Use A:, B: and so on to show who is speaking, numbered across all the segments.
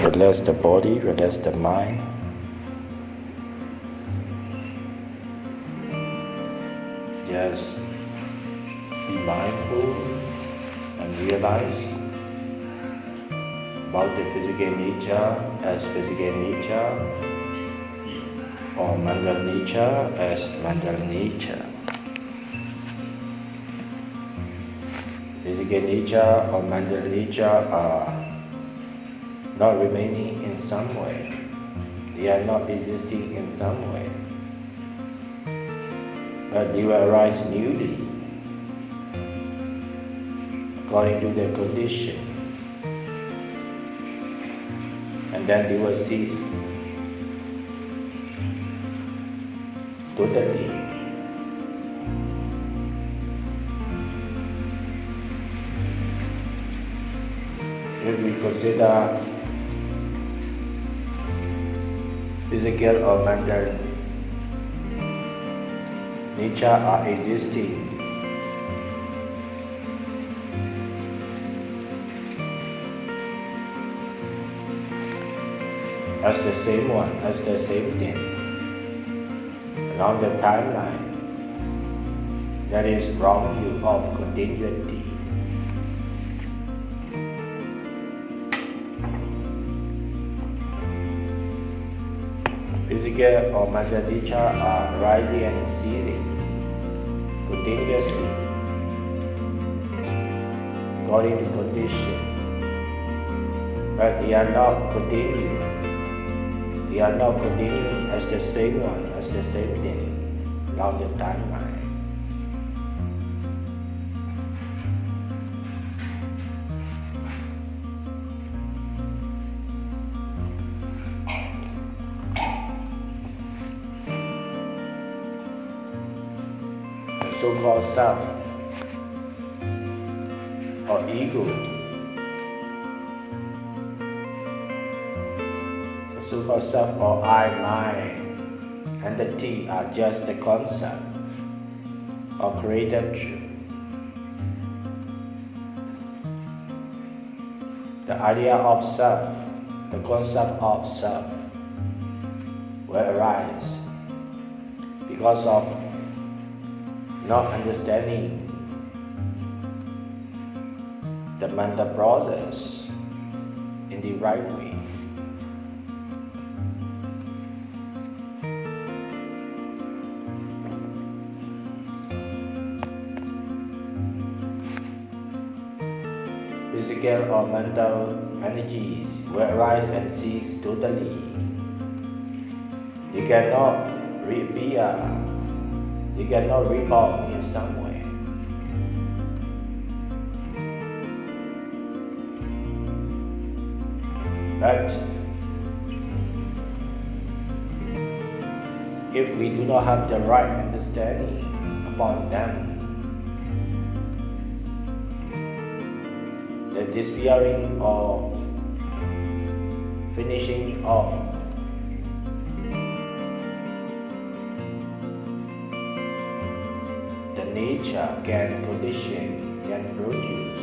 A: Relax the body, relax the mind. Just be mindful and realize about the physical nature as physical nature or mental nature as mental nature. Physical nature or mental nature are not remaining in some way. They are not existing in some way. But they will arise newly according to the condition. And then they will cease totally. If we consider physical or mental nature are existing, as the same one, as the same thing, along the timeline, that is wrong view of continuity. Physical or mental nature are rising and ceasing continuously according to condition, but they are not continuing. They are not continuing as the same one, as the same thing along the timeline. So-called self or ego, the so-called self or I, mind, entity are just the concept or created truth. The idea of self, the concept of self will arise because of not understanding the mental process in the right way. Physical or mental energies will arise and cease totally. They cannot reappear. You cannot reborn in some way. But if we do not have the right understanding upon them, the disappearing or finishing of nature can condition, can produce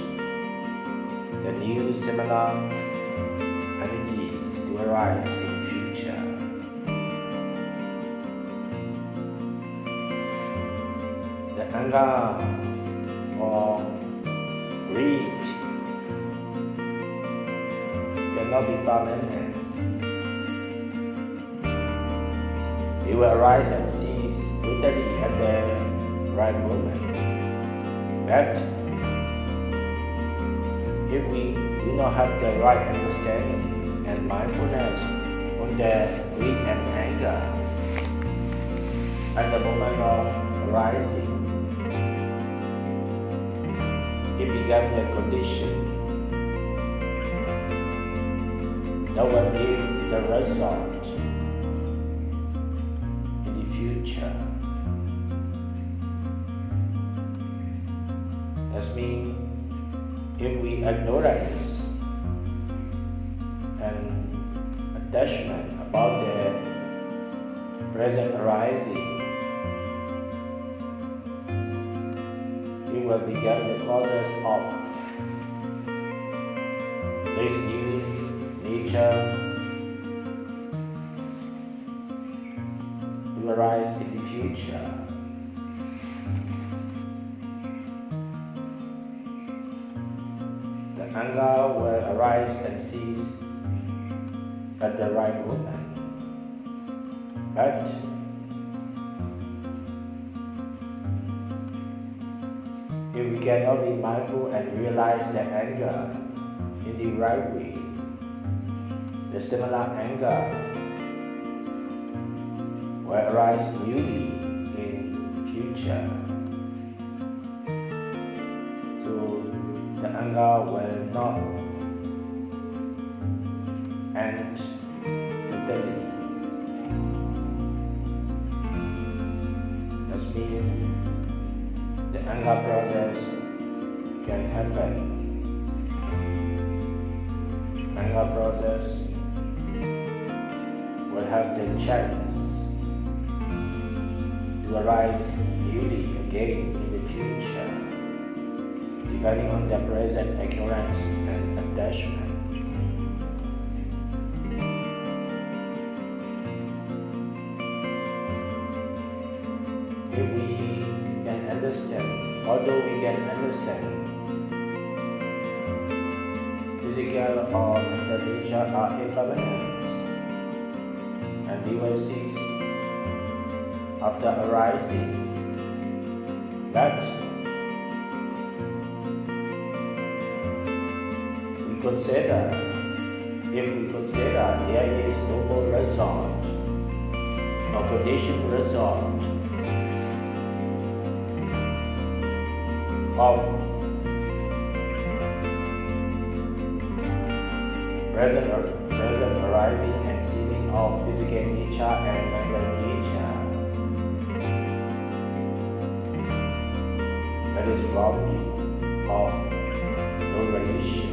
A: the new similar energies to arise in future. The anger or greed cannot be permanent. It will arise and cease totally at the right moment. But if we do not have the right understanding and mindfulness on the greed and anger at the moment of arising, it becomes a condition that will give the result in the future. That means if we ignorance and attachment about the present arising, it will become the causes of this new nature arise in the future. The anger will arise and cease at the right moment. But if we cannot be mindful and realize the anger in the right way, the similar anger will arise newly in future. So the anger will not end totally. That means the anger process can happen. Anger process will have the chance to arise newly again in the future, depending on the present ignorance and attachment. If we can understand, although we can understand physical or mental nature are impermanent, and they will cease after arising, but we consider, if we consider there is no more result or conditioned result of present arising and ceasing of physical nature and mental nature, that is robbery of no relation.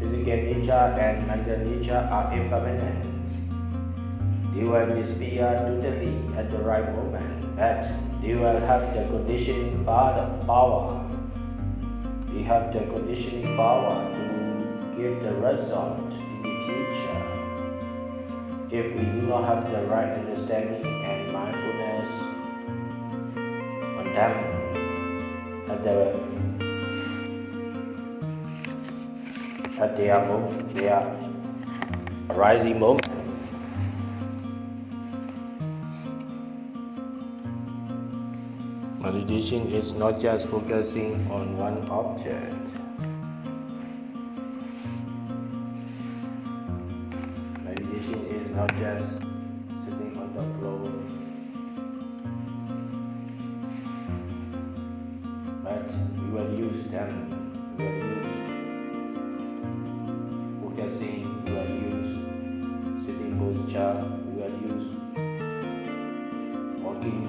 A: Physical nature and mental nature are impermanent. They will disappear totally at the right moment, but they will have the conditioning power. They have the conditioning power to give the result in the future. If we do not have the right understanding and mindfulness on them at their arising moment. Meditation is not just focusing on one object. Meditation is not just sitting on the floor, but we will use them. We will use focusing, we will use sitting posture, we will use walking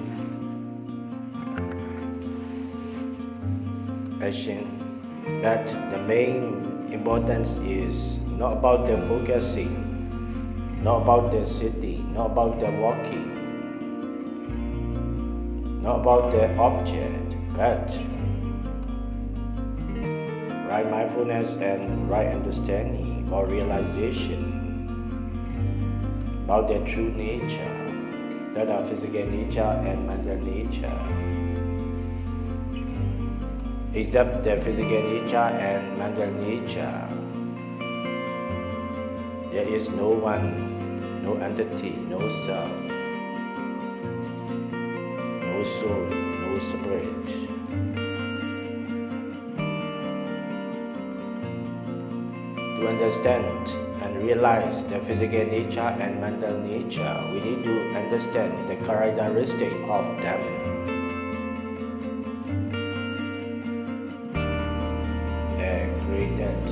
A: action. But the main importance is not about the focusing, not about the sitting, not about the walking, not about the object, but right mindfulness and right understanding or realization about their true nature, that are physical nature and mental nature. Except the physical nature and mental nature, there is no one, no entity, no self, no soul, no spirit. To understand and realize the physical nature and mental nature, we need to understand the characteristic of them. Created